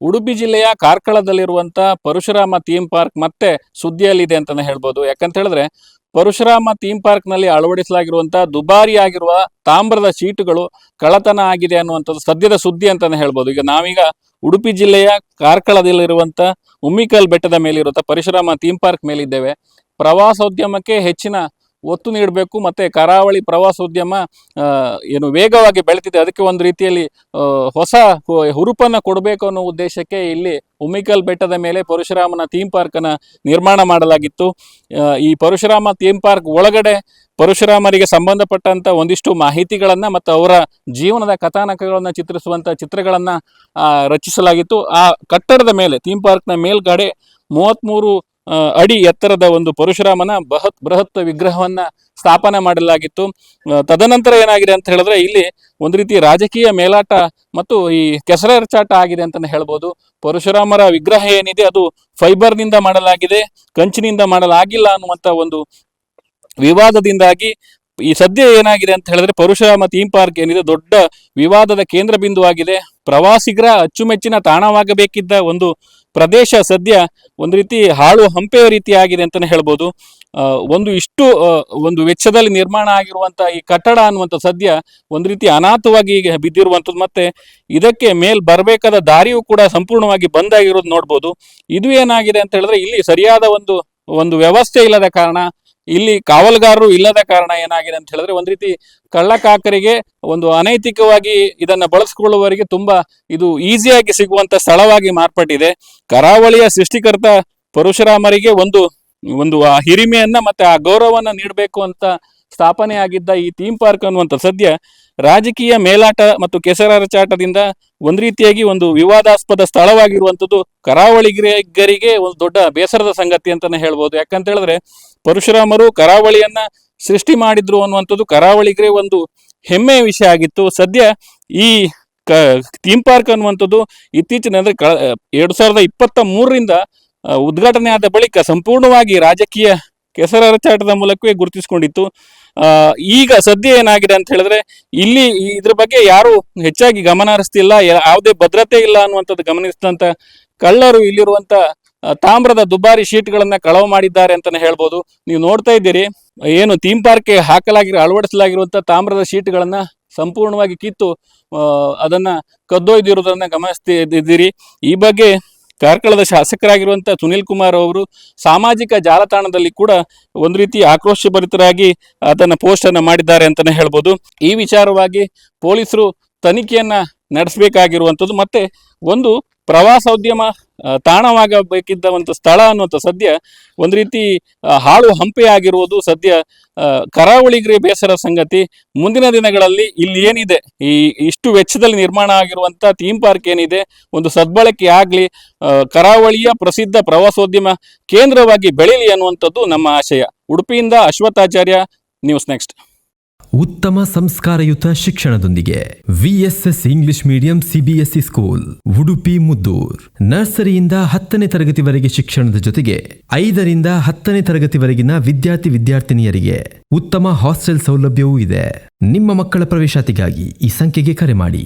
ಉಡುಪಿ ಜಿಲ್ಲೆಯ ಕಾರ್ಕಳದಲ್ಲಿರುವಂಥ Parashurama theme park ಮತ್ತೆ ಸುದ್ದಿಯಲ್ಲಿದೆ ಅಂತಲೇ ಹೇಳ್ಬೋದು. ಯಾಕಂತ ಹೇಳಿದ್ರೆ ಪರಶುರಾಮ ಥೀಮ್ ಪಾರ್ಕ್ನಲ್ಲಿ ಅಳವಡಿಸಲಾಗಿರುವಂಥ ದುಬಾರಿಯಾಗಿರುವ ತಾಮ್ರದ ಶೀಟುಗಳು ಕಳ್ಳತನ ಆಗಿದೆ ಅನ್ನುವಂಥದ್ದು ಸದ್ಯದ ಸುದ್ದಿ ಅಂತಲೇ ಹೇಳ್ಬೋದು. ನಾವೀಗ ಉಡುಪಿ ಜಿಲ್ಲೆಯ ಕಾರ್ಕಳದಲ್ಲಿರುವಂಥ ಉಮ್ಮಿಕಲ್ ಬೆಟ್ಟದ ಮೇಲಿರುವಂಥ ಪರಶುರಾಮ ಥೀಮ್ ಪಾರ್ಕ್ ಮೇಲಿದ್ದೇವೆ. ಪ್ರವಾಸೋದ್ಯಮಕ್ಕೆ ಹೆಚ್ಚಿನ ಒತ್ತು ನೀಡಬೇಕು, ಮತ್ತು ಕರಾವಳಿ ಪ್ರವಾಸೋದ್ಯಮ ಏನು ವೇಗವಾಗಿ ಬೆಳೆದಿದೆ, ಅದಕ್ಕೆ ಒಂದು ರೀತಿಯಲ್ಲಿ ಹೊಸ ಹುರುಪನ್ನು ಕೊಡಬೇಕು ಅನ್ನೋ ಉದ್ದೇಶಕ್ಕೆ ಇಲ್ಲಿ ಉಮ್ಮಿಕಲ್ ಬೆಟ್ಟದ ಮೇಲೆ ಪರಶುರಾಮನ ಥೀಮ್ ಪಾರ್ಕನ್ನು ನಿರ್ಮಾಣ ಮಾಡಲಾಗಿತ್ತು. ಈ ಪರಶುರಾಮ ಥೀಮ್ ಪಾರ್ಕ್ ಒಳಗಡೆ ಪರಶುರಾಮರಿಗೆ ಸಂಬಂಧಪಟ್ಟಂಥ ಒಂದಿಷ್ಟು ಮಾಹಿತಿಗಳನ್ನು ಮತ್ತು ಅವರ ಜೀವನದ ಕಥಾನಕಗಳನ್ನು ಚಿತ್ರಿಸುವಂಥ ಚಿತ್ರಗಳನ್ನು ರಚಿಸಲಾಗಿತ್ತು. ಆ ಕಟ್ಟಡದ ಮೇಲೆ ಥೀಮ್ ಪಾರ್ಕ್ನ ಮೇಲ್ಗಡೆ 33 ಅಡಿ ಎತ್ತರದ ಒಂದು ಪರಶುರಾಮನ ಬೃಹತ್ ವಿಗ್ರಹವನ್ನ ಸ್ಥಾಪನೆ ಮಾಡಲಾಗಿತ್ತು. ತದನಂತರ ಏನಾಗಿದೆ ಅಂತ ಹೇಳಿದ್ರೆ ಇಲ್ಲಿ ಒಂದು ರೀತಿ ರಾಜಕೀಯ ಮೇಲಾಟ ಮತ್ತು ಈ ಕೆಸರೆರಚಾಟ ಆಗಿದೆ ಅಂತಾನೆ ಹೇಳ್ಬೋದು. ಪರಶುರಾಮರ ವಿಗ್ರಹ ಏನಿದೆ ಅದು ಫೈಬರ್ನಿಂದ ಮಾಡಲಾಗಿದೆ, ಕಂಚಿನಿಂದ ಮಾಡಲಾಗಿಲ್ಲ ಅನ್ನುವಂಥ ಒಂದು ವಿವಾದದಿಂದಾಗಿ ಈ ಸದ್ಯ ಏನಾಗಿದೆ ಅಂತ ಹೇಳಿದ್ರೆ ಪರಶುರಾಮ ಥೀಮ್ ಪಾರ್ಕ್ ಏನಿದೆ ದೊಡ್ಡ ವಿವಾದದ ಕೇಂದ್ರ ಬಿಂದುವಾಗಿದೆ. ಪ್ರವಾಸಿಗರ ಅಚ್ಚುಮೆಚ್ಚಿನ ತಾಣವಾಗಬೇಕಿದ್ದ ಒಂದು ಪ್ರದೇಶ ಸದ್ಯ ಒಂದು ರೀತಿ ಹಾಳು ಹಂಪೆಯ ರೀತಿ ಆಗಿದೆ ಅಂತಾನೆ ಹೇಳ್ಬೋದು. ಒಂದು ವೆಚ್ಚದಲ್ಲಿ ನಿರ್ಮಾಣ ಆಗಿರುವಂತ ಈ ಕಟ್ಟಡ ಅನ್ನುವಂಥ ಸದ್ಯ ಒಂದು ರೀತಿ ಅನಾಥವಾಗಿ ಬಿದ್ದಿರುವಂಥದ್ದು, ಮತ್ತೆ ಇದಕ್ಕೆ ಮೇಲ್ ಬರಬೇಕಾದ ದಾರಿಯೂ ಕೂಡ ಸಂಪೂರ್ಣವಾಗಿ ಬಂದಾಗಿರೋದು ನೋಡ್ಬೋದು. ಇದು ಏನಾಗಿದೆ ಅಂತ ಹೇಳಿದ್ರೆ ಇಲ್ಲಿ ಸರಿಯಾದ ಒಂದು ವ್ಯವಸ್ಥೆ ಇಲ್ಲದ ಕಾರಣ, ಇಲ್ಲಿ ಕಾವಲುಗಾರರು ಇಲ್ಲದ ಕಾರಣ ಏನಾಗಿದೆ ಅಂತ ಹೇಳಿದ್ರೆ ಒಂದು ರೀತಿ ಕಳ್ಳಕಾಕರಿಗೆ ಒಂದು ಅನೈತಿಕವಾಗಿ ಇದನ್ನ ಬಳಸಿಕೊಳ್ಳುವವರಿಗೆ ತುಂಬಾ ಇದು ಈಸಿಯಾಗಿ ಸಿಗುವಂತ ಸ್ಥಳವಾಗಿ ಮಾರ್ಪಟ್ಟಿದೆ. ಕರಾವಳಿಯ ಸೃಷ್ಟಿಕರ್ತ ಪರಶುರಾಮರಿಗೆ ಒಂದು ಆ ಹಿರಿಮೆಯನ್ನ ಮತ್ತೆ ಆ ಗೌರವವನ್ನ ನೀಡಬೇಕು ಅಂತ ಸ್ಥಾಪನೆ ಆಗಿದ್ದ ಈ ಥೀಮ್ ಪಾರ್ಕ್ ಅನ್ನುವಂಥ ಸದ್ಯ ರಾಜಕೀಯ ಮೇಲಾಟ ಮತ್ತು ಕೆಸರಚಾಟದಿಂದ ಒಂದು ರೀತಿಯಾಗಿ ಒಂದು ವಿವಾದಾಸ್ಪದ ಸ್ಥಳವಾಗಿರುವಂಥದ್ದು ಕರಾವಳಿಗರಿಗೆ ಒಂದು ದೊಡ್ಡ ಬೇಸರದ ಸಂಗತಿ ಅಂತಾನೆ ಹೇಳ್ಬೋದು. ಯಾಕಂತ ಹೇಳಿದ್ರೆ ಪರಶುರಾಮರು ಕರಾವಳಿಯನ್ನ ಸೃಷ್ಟಿ ಮಾಡಿದ್ರು ಅನ್ನುವಂಥದ್ದು ಕರಾವಳಿಗರೇ ಒಂದು ಹೆಮ್ಮೆಯ ವಿಷಯ ಆಗಿತ್ತು. ಸದ್ಯ ಈ ಥೀಮ್ ಪಾರ್ಕ್ ಅನ್ನುವಂಥದ್ದು ಇತ್ತೀಚಿನ ಅಂದ್ರೆ 2023ರಿಂದ ಉದ್ಘಾಟನೆ ಆದ ಬಳಿಕ ಸಂಪೂರ್ಣವಾಗಿ ರಾಜಕೀಯ ಕೆಸರಚಾಟದ ಮೂಲಕವೇ ಗುರುತಿಸಿಕೊಂಡಿತ್ತು. ಈಗ ಸದ್ಯ ಏನಾಗಿದೆ ಅಂತ ಹೇಳಿದ್ರೆ ಇಲ್ಲಿ ಇದ್ರ ಬಗ್ಗೆ ಯಾರು ಹೆಚ್ಚಾಗಿ ಗಮನ ಹರಿಸ್ತಿಲ್ಲ, ಯಾವುದೇ ಭದ್ರತೆ ಇಲ್ಲ ಅನ್ನುವಂಥದ್ದು ಗಮನಿಸಿದಂತ ಕಳ್ಳರು ಇಲ್ಲಿರುವಂತ ತಾಮ್ರದ ದುಬಾರಿ ಶೀಟ್ಗಳನ್ನ ಕಳವು ಮಾಡಿದ್ದಾರೆ ಅಂತಾನೆ ಹೇಳ್ಬೋದು. ನೀವು ನೋಡ್ತಾ ಇದ್ದೀರಿ ಏನು ಥೀಮ್ ಪಾರ್ಕ್ಗೆ ಅಳವಡಿಸಲಾಗಿರುವಂತ ತಾಮ್ರದ ಶೀಟ್ಗಳನ್ನ ಸಂಪೂರ್ಣವಾಗಿ ಕಿತ್ತು ಅದನ್ನ ಕದ್ದೊಯ್ದಿರುವುದನ್ನ ಗಮನಿಸ್ತಿದ್ದೀರಿ. ಈ ಬಗ್ಗೆ ಕಾರ್ಕಳದ ಶಾಸಕರಾಗಿರುವಂತಹ ಸುನಿಲ್ ಕುಮಾರ್ ಅವರು ಸಾಮಾಜಿಕ ಜಾಲತಾಣದಲ್ಲಿ ಕೂಡ ಒಂದು ರೀತಿ ಆಕ್ರೋಶಭರಿತರಾಗಿ ಅದನ್ನ ಪೋಸ್ಟ್ ಅನ್ನ ಮಾಡಿದ್ದಾರೆ ಅಂತಾನೆ ಹೇಳ್ಬೋದು. ಈ ವಿಚಾರವಾಗಿ ಪೊಲೀಸರು ತನಿಖೆಯನ್ನ ನಡೆಸಬೇಕಾಗಿರುವಂಥದ್ದು, ಮತ್ತೆ ಒಂದು ಪ್ರವಾಸೋದ್ಯಮ ತಾಣವಾಗಬೇಕಿದ್ದ ಒಂದು ಸ್ಥಳ ಅನ್ನುವಂಥ ಸದ್ಯ ಒಂದು ರೀತಿ ಹಾಳು ಹಂಪೆ ಆಗಿರುವುದು ಸದ್ಯ ಕರಾವಳಿಗರಿಗೆ ಬೇಸರ ಸಂಗತಿ. ಮುಂದಿನ ದಿನಗಳಲ್ಲಿ ಇಲ್ಲಿ ಏನಿದೆ ಇಷ್ಟು ವೆಚ್ಚದಲ್ಲಿ ನಿರ್ಮಾಣ ಆಗಿರುವಂಥ ಥೀಮ್ ಪಾರ್ಕ್ ಏನಿದೆ ಒಂದು ಸದ್ಬಳಕೆ ಆಗಲಿ, ಕರಾವಳಿಯ ಪ್ರಸಿದ್ಧ ಪ್ರವಾಸೋದ್ಯಮ ಕೇಂದ್ರವಾಗಿ ಬೆಳೀಲಿ ಅನ್ನುವಂಥದ್ದು ನಮ್ಮ ಆಶಯ. ಉಡುಪಿಯಿಂದ ಅಶ್ವಥಾಚಾರ್ಯ, ನ್ಯೂಸ್ ನೆಕ್ಸ್ಟ್. ಉತ್ತಮ ಸಂಸ್ಕಾರಯುತ ಶಿಕ್ಷಣದೊಂದಿಗೆ VSS English medium CBSE school Udupi Muddur. ನರ್ಸರಿಯಿಂದ 10ನೇ ತರಗತಿವರೆಗೆ ಶಿಕ್ಷಣದ ಜೊತೆಗೆ 5ರಿಂದ 10ನೇ ತರಗತಿವರೆಗಿನ ವಿದ್ಯಾರ್ಥಿನಿಯರಿಗೆ ಉತ್ತಮ ಹಾಸ್ಟೆಲ್ ಸೌಲಭ್ಯವೂ ಇದೆ. ನಿಮ್ಮ ಮಕ್ಕಳ ಪ್ರವೇಶಾತಿಗಾಗಿ ಈ ಸಂಖ್ಯೆಗೆ ಕರೆ ಮಾಡಿ.